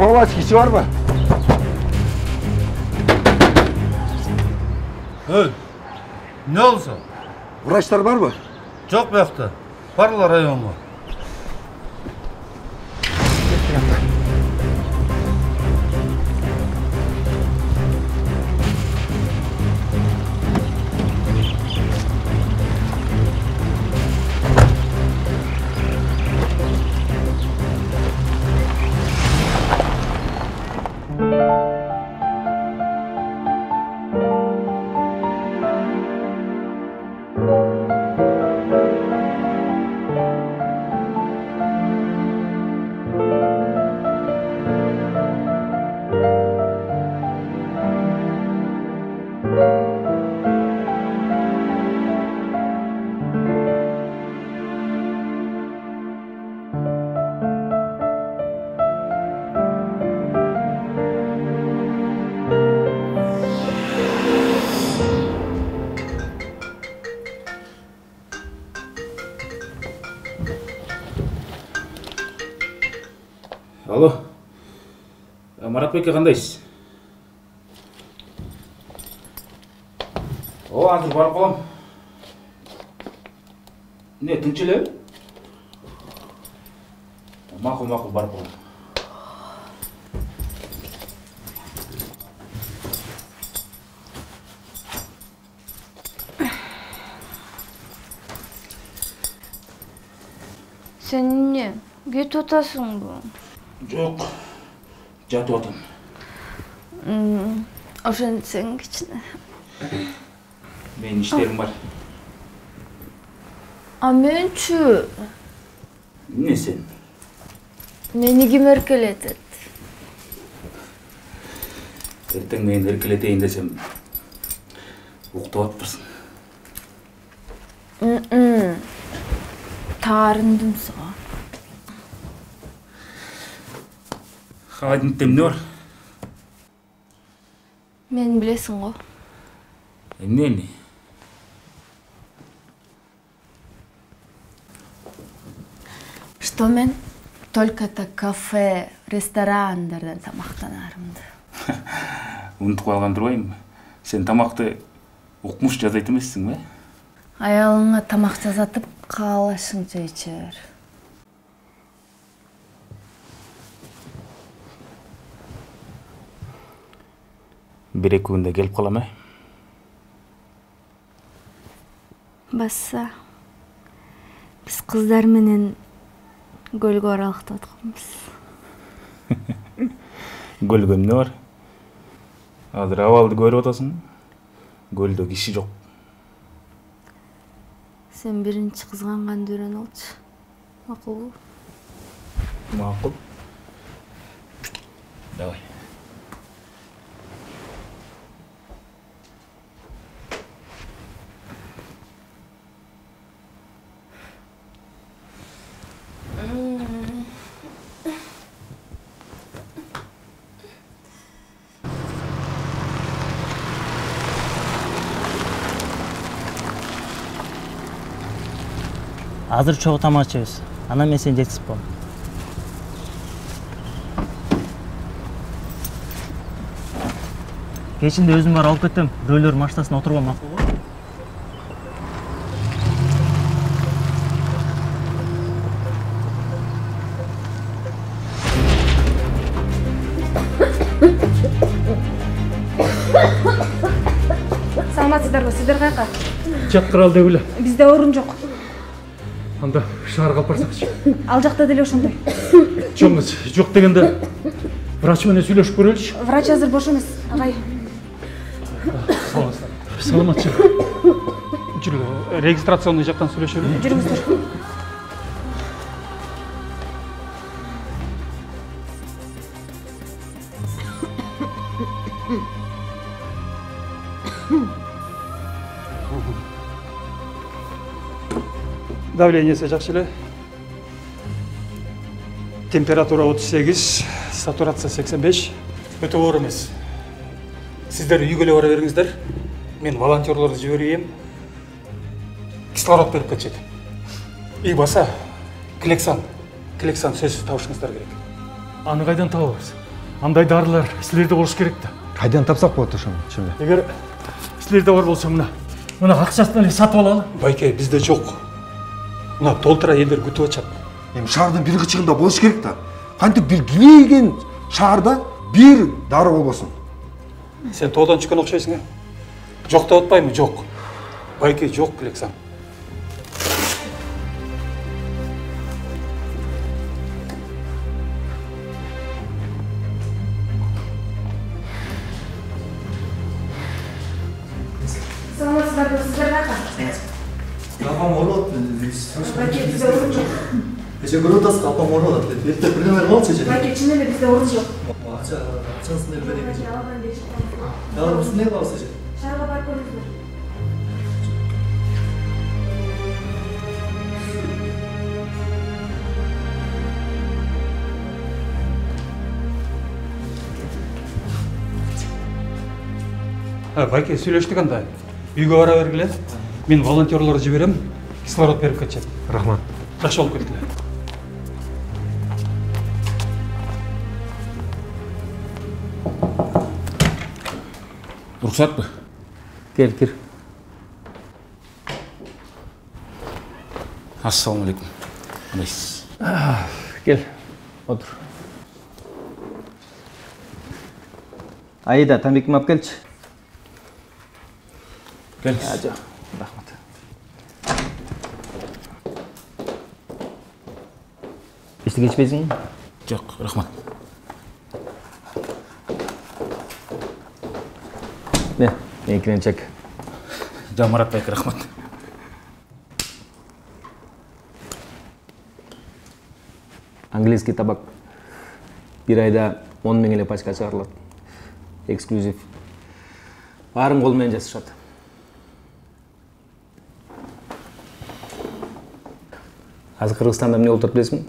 Кроватькisi var mı? Öl. Ne olsa? Vraçlar var mı? Çok bekle. Parla rayonga. Алло. Маратбекке кандайсыз? Азыр барып калам. Не, тынч элеби? Макул барып калам. Sen ne? Кетип атасыңбы? Жок. Жатып атам. Ошентсең кичине. Менин иштерим бар. А менчү? Не сен? Мени ким эркелетет? Эртең мени эркелетейин десем, уктап атпырсың. Таарындым сага. Хайдын темне бар? Мен билесиң го. Эмнени? Что мен только кафе, ресторандардан тамактанарымды. Унутуп калган турбайбы? Сен тамакты укмуш жасайт эмессиңби? Аялыңа тамак жасатып каалашыңча ичер. Бир-эки күндө келип калам, Басса, биз кыздар менен көлгө аралыкта атканбыз. Көлгө эмне бар? Азыр абалды көрүп атасың. Көлдө киши жок. Сен биринчи кызганганды үйрөнүп алчы. Макулбу? Макул. Давай. Азыр чогуу тамак ичебиз. Анан мен сени жеткизип коем. Кечинде өзүм барып алып кетем. Бирөөлөр машинасына отурган макулбу? Саламатсыздарбы? Сиздер каяка? Жаткыралы деп эле. Бизде орун жок. Анда шаарга алып барсакчы. Ал жакта деле ошондой. Чоңуз жок дегенде врач менен сүйлөшүп көрөлүчү. Врач азыр бош эмес, агай. Саламатчы. Жүргү, регистрационный жактан сүйлөшөлү. Жүрүңүздөр. Давлениеси жакшы эле. Температура 38, сатурация 85. Өтө оор эмес. Сиздер үйгө эле бара бериңиздер. Мен волонтерлорду жиберейин. Кислород берип кетет. И баса, Клексан сөзсүз табышыңыздар керек. Аны кайдан табабыз? андай дарылар силерде болуш керек да. Қайдан тапсақ болады ошоны, чынында? Егер силерде бар болса мына акчасын эле сатып алалы. Байке, бизде жок. Мына толтура элдер күтүп атышат. Эми шаардын бир кычыгында болуш керек да. Кантип бир килейген шаарда бир дары болбосун. Сен тоодон чыккан окшойсуң, э? Жок деп атпаймынбы? Жок. Байке, жок элексаң. Саламатсыздарбы, сиздер кайка? Апам оорулат. Байке, бизде орун жок. Кече көрүп атасыз, апам оорулат. Эртең бирдеме болчу эже. Байке, чын эле бизде орун жок. Акчасын эле берейин. Байке, алган дешип калдым. Дагы эмне кылабыз эже? Шаарга барып көрүңүздөр. Байке, сүйлөштүк анда. Үйгө бара бергиле. Мен волонтерлорду жиберем, кислород берип кетишет. Рахмат. Жакшы болуп кетти. Уруксатпы? Кел. Ассаламу алейкум. Кандайсыз? Кел. Отур. Аида, тамеким алып келчи. Келіңіз. Жок, рахмат. Эчтеке ичпейсиңби? Жоқ, рахмат. Не, меникинен чек. Марат байке, рахмат. Английский табак. Бир айда 10 000 эле пачка чыгарылат. Эксклюзив. Баарын кол менен жасашат. Азыр Кыргызстанда эмне болуп атат билесиңби?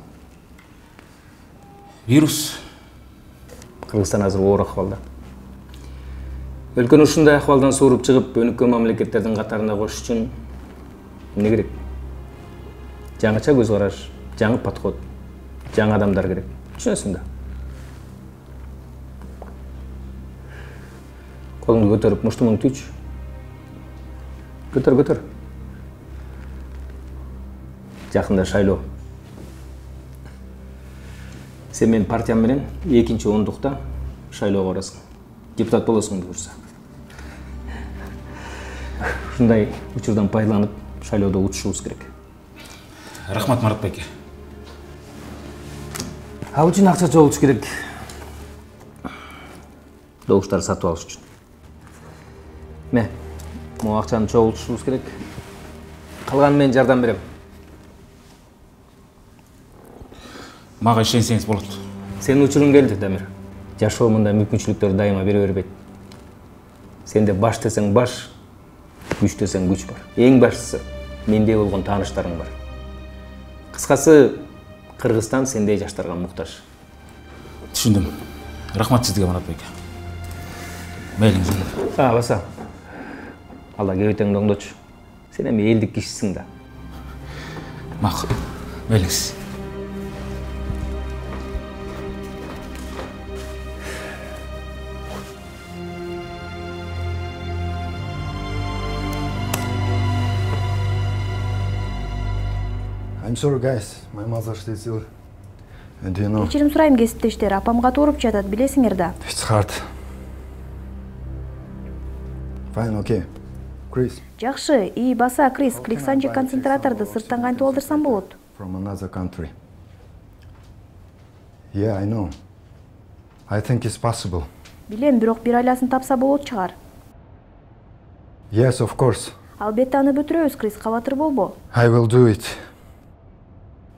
Вирус. Кыргызстан азыр оор акыбалда. Өлкөнү ушундай акыбалдан сууруп чыгып, өнүккөн мамлекеттердин катарына кошуш үчүн эмне керек? Жаңыча көз караш, жаңы подход, жаңы адамдар керек. Түшүнөсүң да. Колуңду көтөрүп, муштумуңду түч. Көтөр. Жакында шайлоо. Сен менин партиям менен 2-ондукта шайлоого барасың. Депутат болосуң буюрса. Ушундай учурдан пайдаланып, шайлоодо утушубуз керек. Рахмат, Марат байке. Ал үчүн акча чогултуш керек. Добуштарды сатып алыш үчүн. Ме, могу акчаны чогултушубуз керек. Калганын мен жардам берем. Мага ишенсеңиз болот. Сенин учуруң келди, Дамир. Жашоо мындай мүмкүнчүлүктөрдү дайыма бере бербейт. Сенде баш десең баш, күч десең күч бар. Эң баштысы, менде болгон тааныштарың бар. Кыскасы, Кыргызстан сендей жаштарга муктаж. Түшүндүм. Рахмат сизге, Марат байке. Мейлиңиз. Баса. Алла кебетеңди оңдочу. Сен эми элдик кишисиң да. Макул. Мейлиңиз. I'm sorry guys, my mother stays ill. And you know, Кечирим сурайм кесиптештер, апам катуу ооруп жатат, билесиңер да. it's hard. Fine, okay. Chris, Жакшы, баса, Крис, кликсанчы концентраторду сырттан кантип алдырсам болот? from another country. Yeah, I know. I think it's possible. Билем, бирок бир айласын тапса болот чыгар. Yes, of course. Албетте аны бүтүрөбүз, Крис, кабатыр болбо. I will do it.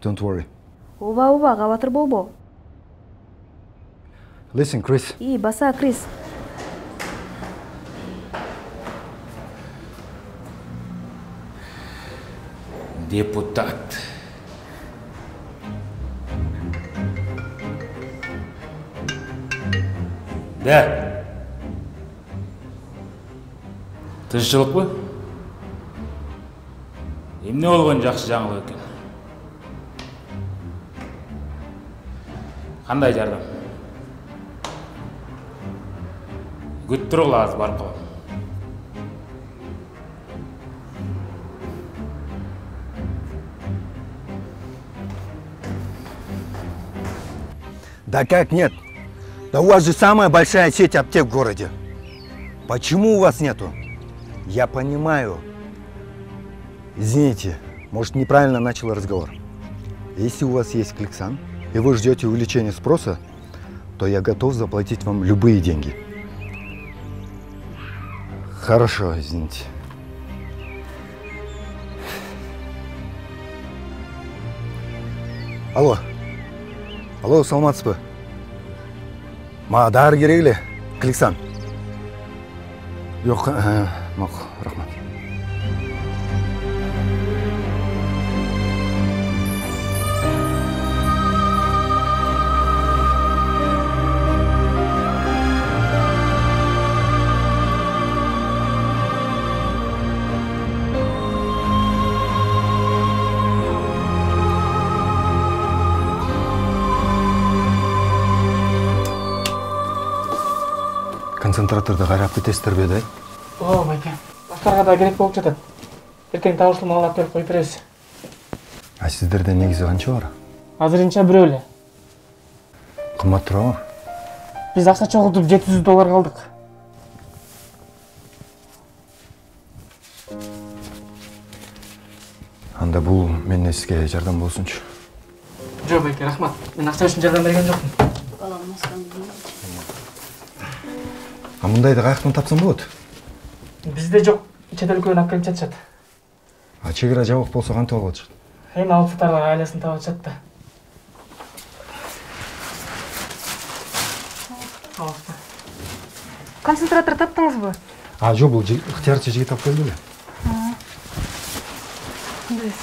Don't worry. Ооба, кабатыр болбо. Listen, Chris. Баса, Крис. Депутат. Да. Тынччылыкпы? Эмне болгон жакшы жаңылык экен? Кандай жардам? күтүп тургула азыр барып калам. Да как нет? Да у вас же самая большая сеть аптек в городе. Почему у вас нету? Я понимаю. Извините, может, неправильно начал разговор. Если у вас есть Кликсан, и вы ждете увеличения спроса, то я готов заплатить вам любые деньги. Хорошо, извините. Алло. Алло, саламатсызбы? Мага дары керек эле, Кликсан. Жок, макул, рахмат. Концентраторды карап кетесиздер бе, ай? О, байке. Баштарга да керек болуп жатат. Эртең табыштуу алып келип коюп беребиз. А сиздерде негизи канча бар? Азырынча бирөө эле. Кымбат турабы? Биз акча чогултуп $700 алдык. Анда бул менден сизге жардам болсунчу. Жок, байке, рахмат. Мен акча үчүн жардам берген жокмун. А мындайды каяктан тапсам болот? Бизде жок, чет өлкөдөн алып келип жатышат. А чек ара жабык болсо кантип алып атышат? Эми алып сатарлар айласын таап атышат да. Алыпты. Концентратор таптыңызбы? А жок, бул ыктыярчы жигит алып келди эле. Кандайсыз?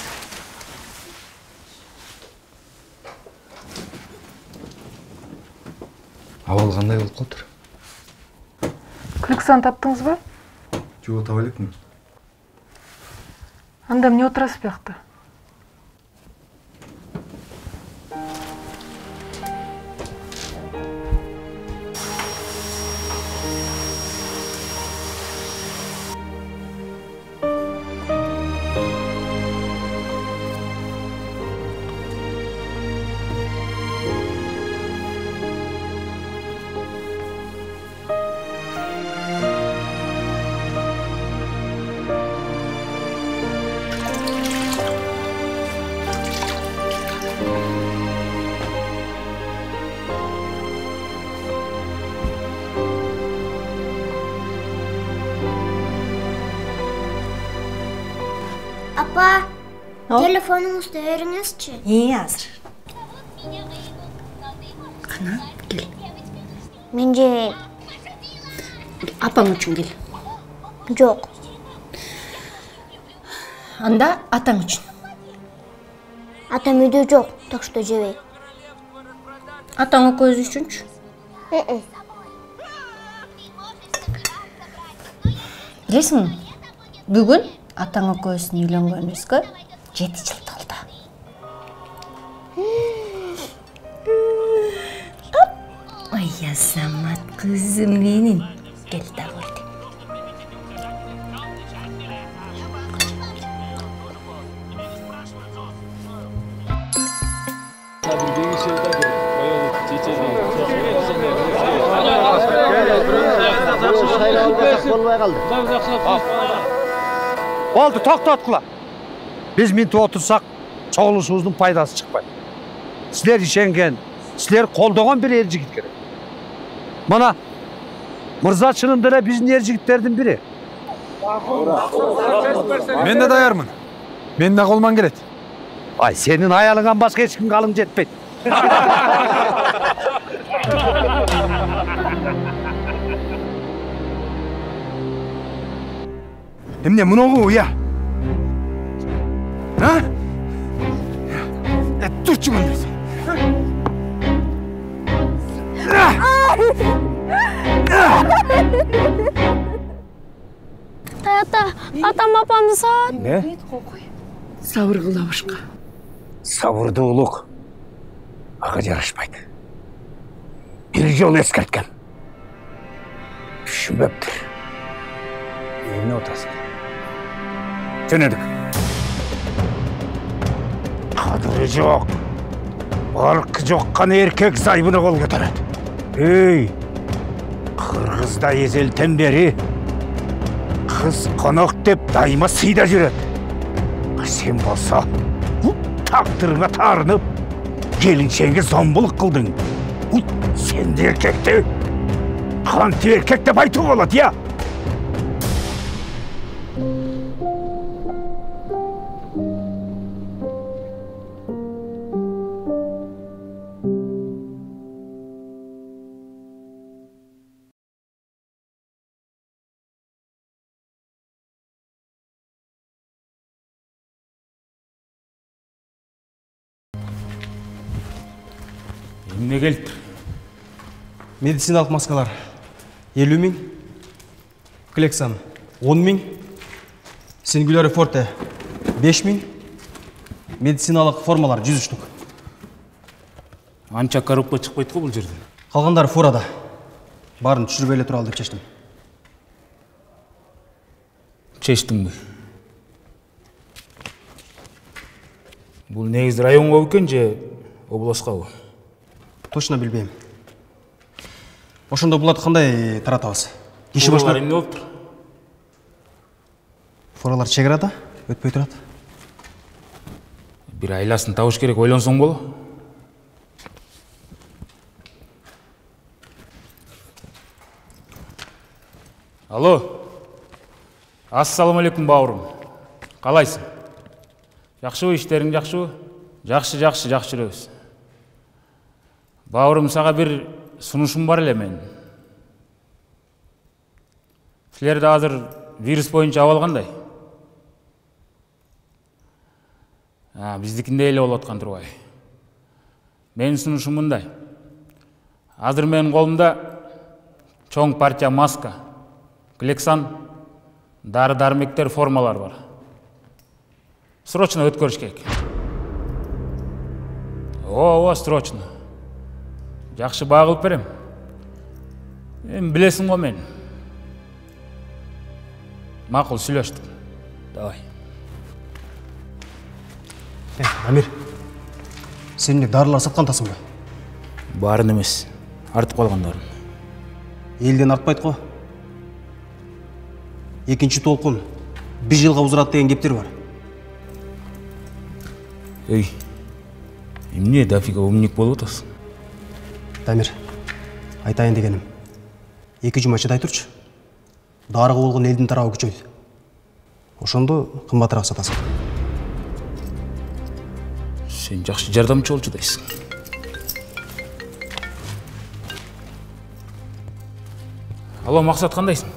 Абал кандай болуп калыптыр? Кликсан таптыңызбы? Жок, таба элекмин. Анда эмне отурасыз биякта? Апа, телефонуңузду бериңизчи. Азыр. Кана, кел. Мен жебейм. Апаң үчүн кел. Жок. Анда атаң үчүн. Атам үйдө жок, так что жебейм. Атаң экөөбүз үчүнчү? Билесиңби? Бүгүн атаң экөөбүздүн үйлөнгөнүбүзгө 7 жыл толду. Ой, Азамат кызым менин. Кел да көрдү. Oldu, to'xtatqılar. Biz mintib o'tirsak, cho'g'ilishimizning foydasi chiqmaydi. Sizlar ishongan, sizlar qo'ldagan bir er-yigit kerak. Mana Mirza chinimda bizning er-yigitlardan biri. Men de dayarmın. Men de kolman keledi. Ay, senin hayalından başka hiç kim kalın jetmeydi. Emne mınoğu ya? Ha? Turçu bunu. Атам апамды саат. Ne? Сабыр кыла башка. Sabırda uluk. Ağa yarışmaydı. Bir yol eskirtken. Düşünmeptir. Emine otasın. Tünedik. Kadırı yok. Balkı joqqan erkek saybını kol götüredi. Ey, Kırgızda ezelten beri kız konak dep daima sıyda жүреді. Sen болса, taqdırına tarınıp gelinçeğine zombuluk kıldın. Sen de erkekte, kanti erkekte baytı oladı ya. Emне келіп? Медициналық маскалар 50 000, Клексан 10 000, Сингуляре Форте 5 000, медициналық формалар 100 штук. Анча коробка шықпайды ғой бұл жерден. Қалғандары фурада. Барын түшіріп еле туралы деп шештім. Шештің бе? Бұл негізі районға өкен же обласқа ғой? Точно білбейм. Ошондо буларды кандай таратабыз? Киши башына эмне болуп тур? Фуралар чеграда өтпөй турат. Бир айласын табыш керек, ойлонсоң боло. Алло. Ассаламу алейкум бауырым. Қалайсың? Жакшыбы, иштериң жакшыбы? Жакшы жүрөбүз. Бауырым, сага бир сунушум бар эле мен. Силерде азыр вирус боюнча абал кандай? Биздикинде эле болуп аткан турбайбы? Менин сунушум мындай. Азыр менин колумда чоң партия маска, Клексан, дары-дармектер, формалар бар. Срочно өткөрүш керек. Ооба, срочно. Жакшы багылып берем. Билесиң го мен. Макул сүйлөштүк. Давай. Амир, сен эмне дарылар саткантасың ба? Барын эмес, артып калгандарын. Элден артпайт го. Экинчи толкун 1 жылга узурат деген кептер бар. Эй, эмне дафига умник болуп атасың? Дамир, айтайын дегенім. 2 жума чыдай турчу. Дарыга болгон элдин тарабы күчөйдү. Ошондо кымбатыраак сатасың. Сен жакшы жардамчы болчу дейсиң. Алло, максат кандайсың?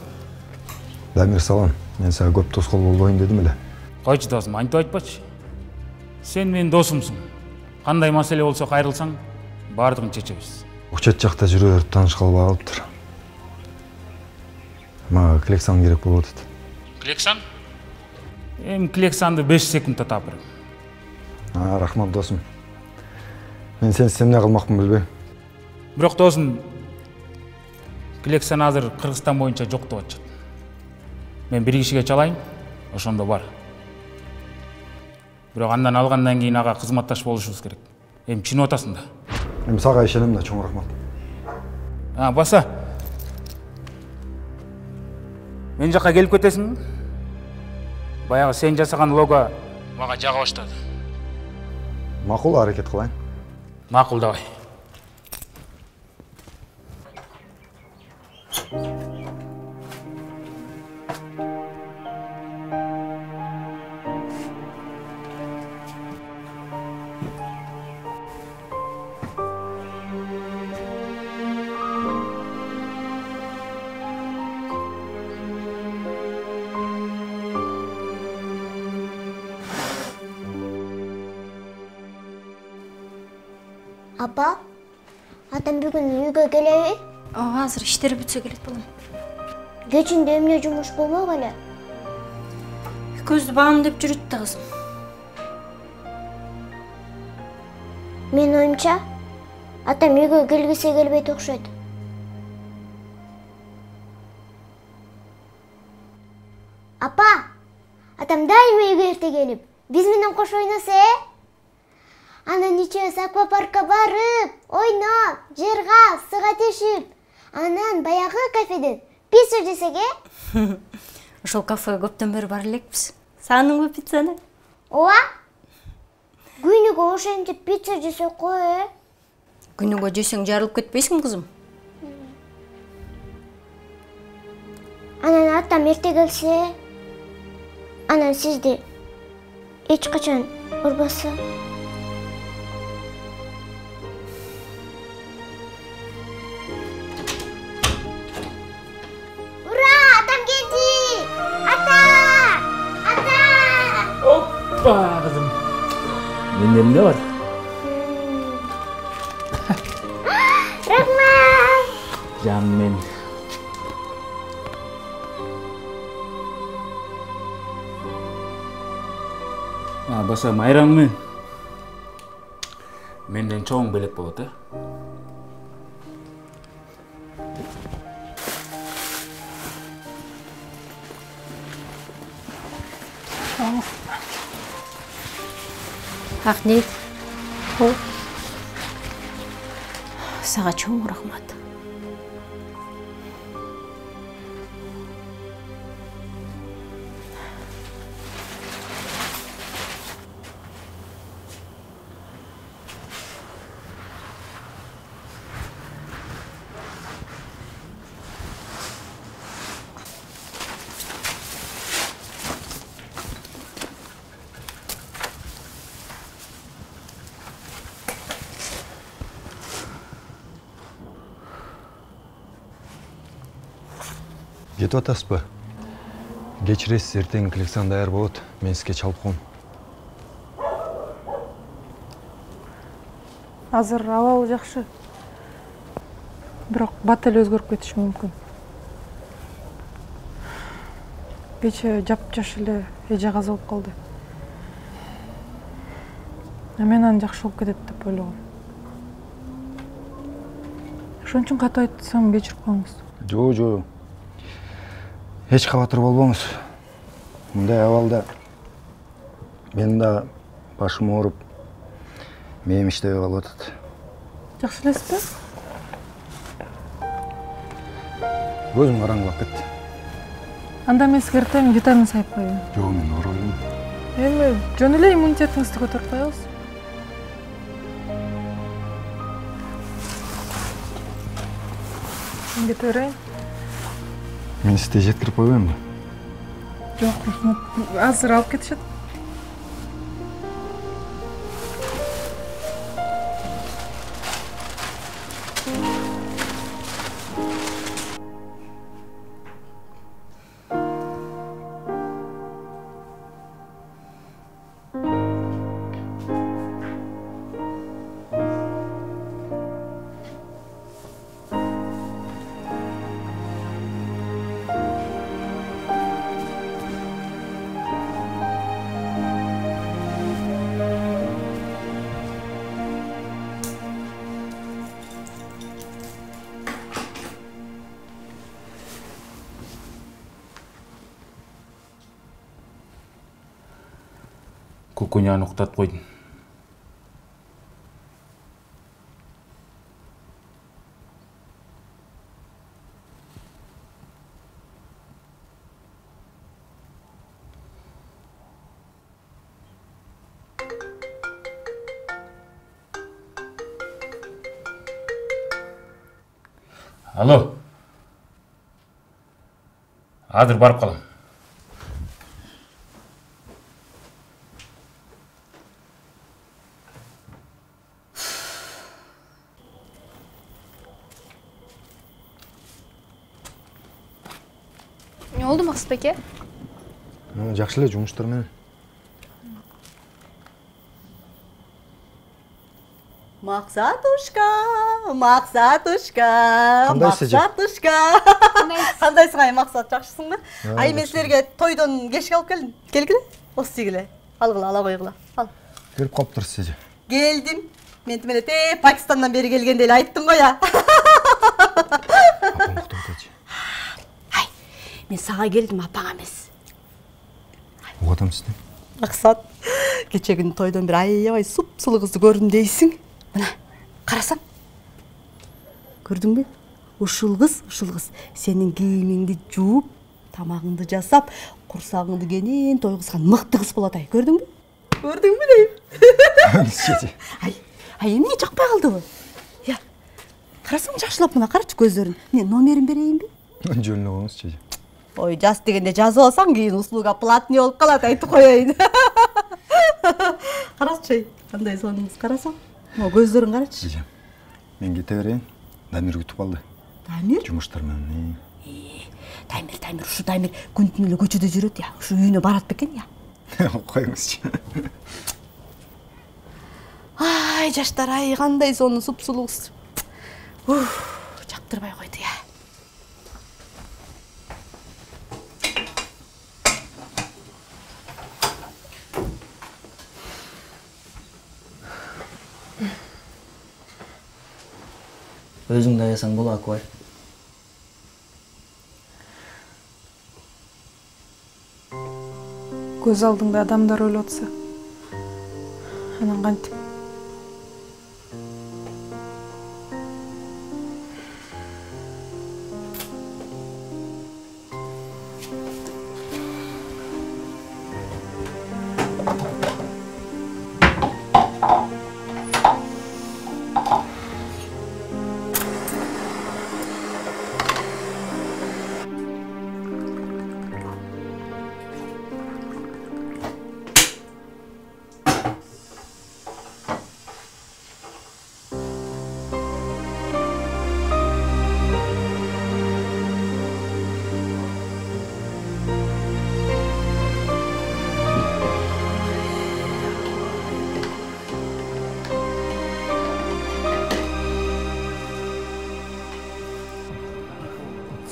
Дамир, салам. Мен сага көп тоскоол болбойн дедим эле. Койчу досум, антип айтпачы. Сен менин досумсуң. Кандай маселе болсо кайрылсаң, бардыгын чечебиз. Учет жакта жүрөбүр, таанышкалы калыптыр. Мага Клексан керек болуп атат. Клексан? Клександы 5 секундта таап берем. Рахмат досум. Мен сенсиз эмне кылмакмын билбейм. Бирок досум, Клексан азыр Кыргызстан боюнча жок деп атышат. Мен бир кишиге чалайын, ошондо бар. Бирок андан алгандан кийин ага кызматташ болушубуз керек. Түшүнүп атасың да. Сага ишенем да, чоң рахмат. Баса. Мен жакка келип кетесиң? Баягы сен жасаган лого мага жага баштады. Макул, аракет кылайын. Макул, давай. Апа, атам бүгін үйгө келеби? Азыр иштер бүтсө келет балам. Кечинде эмне жумуш болмок эле? Көздү багам деп жүрүт да кызым. Мен оюмча, атам үйгө келгисе келбейт окшойт. Апа, атам дайыма үйгө эрте келип, биз менен кош ойносо, анан үчөөбүз аквапаркка барып, ойноп, жырга, сыга тешип, анан баягы кафеден пицца жесек, Ошол кафеге көптөн бери бара элекпиз. Сааныңбы пиццаны? Ооба. Күнүгө ошентип пицца жесек кой, Күнүгө жесең жарылып кетпейсиңби, кызым? Анан атам эрте келсе, анан сизди эч качан урбаса. Ура, атам келди! Ата! Ата! Оппа, кызым. Менде эмне бар? Рахмат! Жаным мен. Баса майраңмен. Менден чоң белек болот, Ахмет. Сага чоң рахмат. Кетіп атасыз ба? Кечиресиз, эртең Клексан даяр болот. Мен сизге чалып коем. Азыр абалы жакшы. Бирок бат эле өзгөрүп кетиши мүмкүн. Кече жап-жаш эле эже каза болуп калды. Мен аны жакшы болуп кетет деп ойлогом. Ошон үчүн катуу айтсам кечирип коюңуз. Жо. Эч кабатыр болбоңуз. Мындай абалда мен да башым ооруп, мээм иштебей калып атат. Жакшы элесизби? Көзүм караңгылап кетти. Анда мен сизге эртең витамин сайып коеюн. Жок, мен оорубайм. Эми жөн эле иммунитетиңизди көтөрүп коебуз. Мен кете берейин. Мен сизди жеткирип койбоймбу? Жок, рахмат. Азыр алып кетишет. Кукуняны уктатып койдум. Алло. Азыр барып калам. Не oldu Maksut peki? Жакшы эле жумуштар менен. Максатушка, Максатушка, Кандайсыз? Максатушка. Кандайсың ай Максат, жакшысыңбы? Ай мен силерге тойдон кешке алып келдим. Келгиле, осы тигиле. Алгыла, ала койгула. Ал. Келип калыптырсыз эже. Келдим. Мен тимеле Пакистандан бери келгенде эле айттым го я. Ай, мен сага келдим, апаңа эмес. атам сізді? Мақсат, кече күні тойдан бір аябай сұп-сұлу қызды көрдім дейсің. Мына, қарасаң. Көрдің бе? Ушул кыз, сенің кийимиңди жууп, тамагыңды жасап, курсагыңды кенен тойгузган мыкты кыз болот ай. Көрдің бе? Көрдің бе дейм? Ай, эмне жакпай калдыбы? Я, карасаң жакшылап мына карачы көздөрүн. Мен номерин берейинби? Жөнүнө коңуз, чече. Ой, жас дегенде жазып алсаң, кийин услуга платный болуп калат, айтып коеюн. Карачы, кандай сонуңуз карасаң. Могу көздөрүн карачы. Чече. Мен кете берейин. Дамир күтүп калды. Дамир? Жумуштар менен. Дамир, ушу Дамир күн түнү эле көчөдө жүрөт я. Ушу үйүнө барат бекен я. Коюңузчу. Ай, жаштар, ай, кандай сону суп-сулугуз. Жактырбай койду я. Өзүң даясаң боло акыбай. Көз алдыңда адамдар өлүп атса. Анан кантип?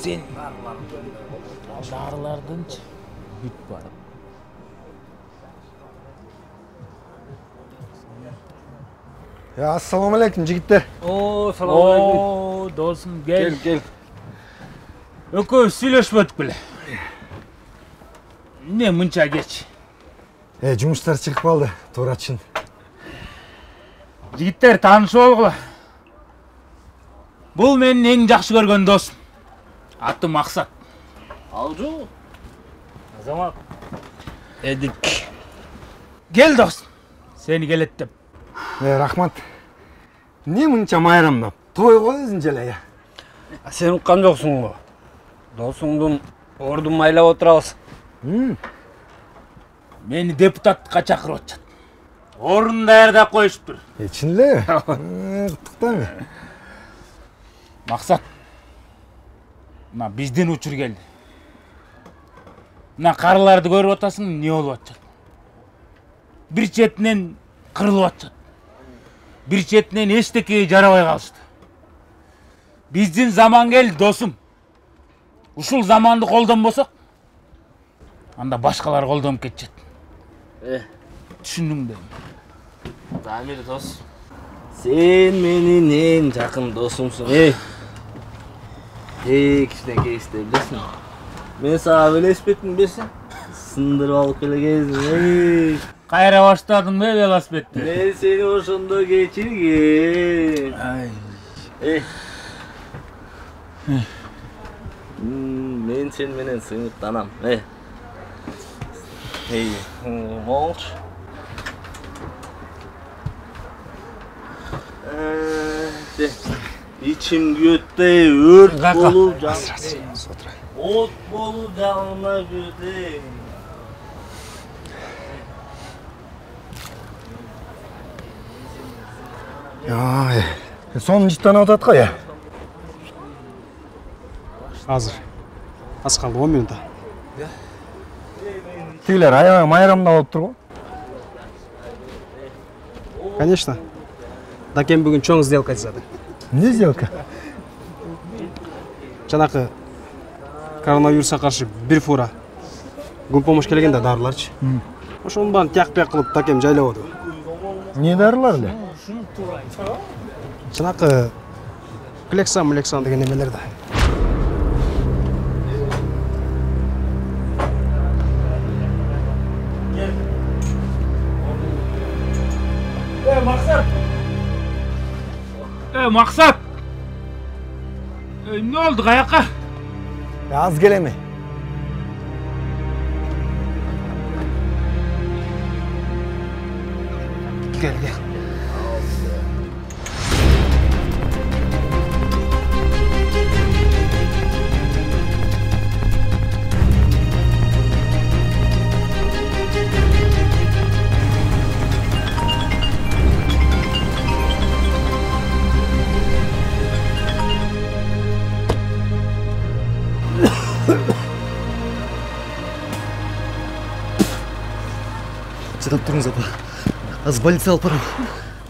Sen darılardançı büt var. Ya assalamu alaikum jigitler. Oo, salamu alaikum. Oo, dostum gel. Ökөz сүйлөшпөдүк беле. Не мынча кеч? Жумуштар чыгып калды, туурачын. Жигиттер таанышып алгыла. Бул менин эң жакшы көргөн досум. Аты Мақсат. Алжу. Азамат. Эдик. Кел дос. Сени келет деп. Рахмат. Не мынча майрамдап? Той го өзүң эле я. Сен уккан жоксуң го. Досуңдун ордун майлап отурабыз. Мени депутаттыкка чакырып атышат. Орун даярдап коюшуптур. Чын эле? Куттуктайм. Мақсат. Мына бизден учур келди. Мына карыларды көрүп атасың, эмне болуп атышат? Бир четинен кырылып атышат. Бир четинен эчтекеге жарабай калышты. Биздин заман келди, досум. Ушул заманды колдонбосок, анда башкалар колдонуп кетишет. Түшүндүң бе? Дамир дос. Сен менин эң жакын досумсуң. Кичинекей иште билесиң. Мен сага велосипедин берсем, сындырып алып келгенсиң. Кайра баштадың бе велосипедти? Мен сени ошондо кечиргем. Мен сен менен сыймыктанам. Молчу. İçim götte ört bolu can. Ot bolu canına götte. Ya, son жыттанып атат го я. Азыр. Аз калды 10 минутта. Тигилер аябай майрамдап алып турго. Конечно. Дакем бүгүн чоң сделка жасады. Не сделка? Жанакы коронавирусқа каршы бир фура гүн помощь келген да дарыларчы. Ошонун баарын тияк-пияк кылып дакем жайлап отур. Не дарылар эле? Жанакы Клексан деген немелер да. Мақсат! Не oldu қаяққа? Az geleme. Gel gel. Шыдап тұрыңыз апа. Аз больница алып барам.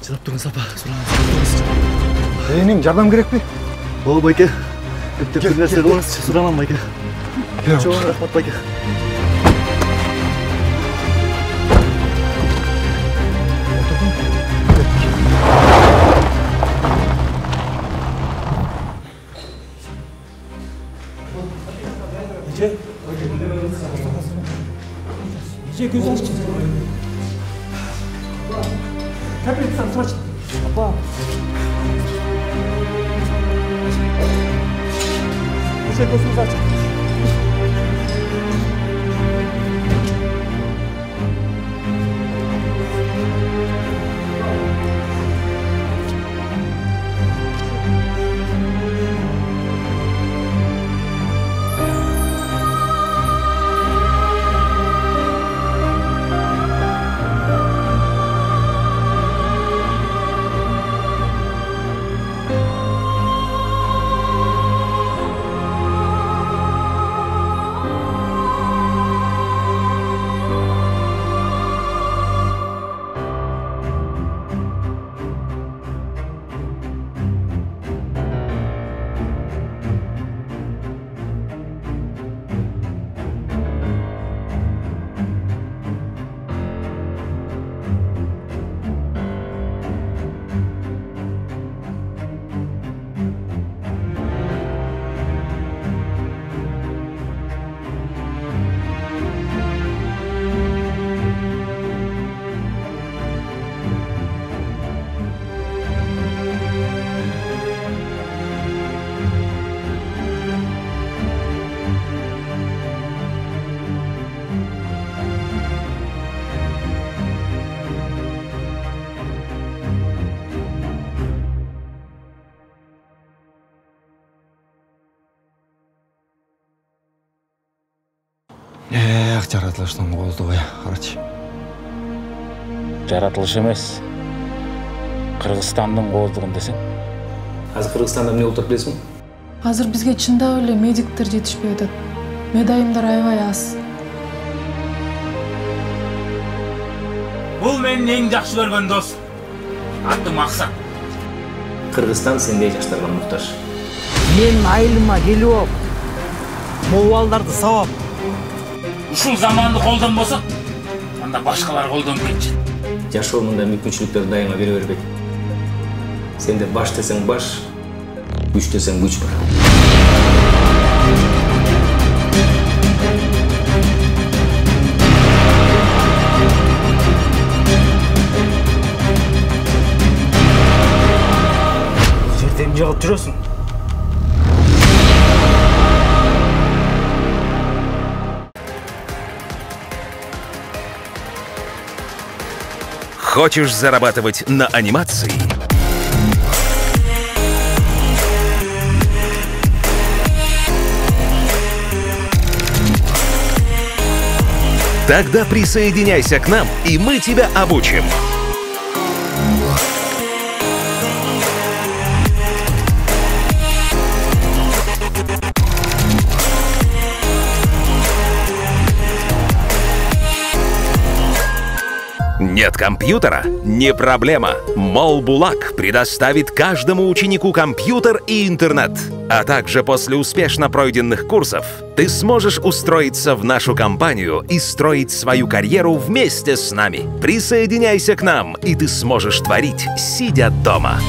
Шыдап тұрыңыз апа. Енем, жардам керек пе? О, байке. Көптеп бір нәрсе қылыңыз, сұрамам байке. Çoğun рахмат байке. Ece göz aç. Tabii sen saç. Baba. Ece gözünüzü aç. Жаратылыштың қолды ғой, қарашы. Жаратылыш емес. Қырғызстанның қолдығын десең. Азыр Кыргызстанда эмне болуп билесиңби? Азыр бизге чындап эле медиктер жетишпей атат. Медайымдар аябай аз. Бул менин эң жакшы көргөн дос. Аты Мақсат. Кыргызстан сендей жаштарга муктаж. Мен айылыма келип, могу балдарды сабап, ушул заманды колдонбосок, анда башкалар колдонуп кетчү. Жашоо мындай мүмкүнчүлүктөр дайыма бере бербейт. Сенде баш десең баш, күч десең күч бар. Жерден жығып жүрөсүң. Хочешь зарабатывать на анимации? Тогда присоединяйся к нам, и мы тебя обучим. Нет компьютера? Не проблема. Молбулак предоставит каждому ученику компьютер и интернет. А также после успешно пройденных курсов ты сможешь устроиться в нашу компанию и строить свою карьеру вместе с нами. Присоединяйся к нам, и ты сможешь творить, сидя дома.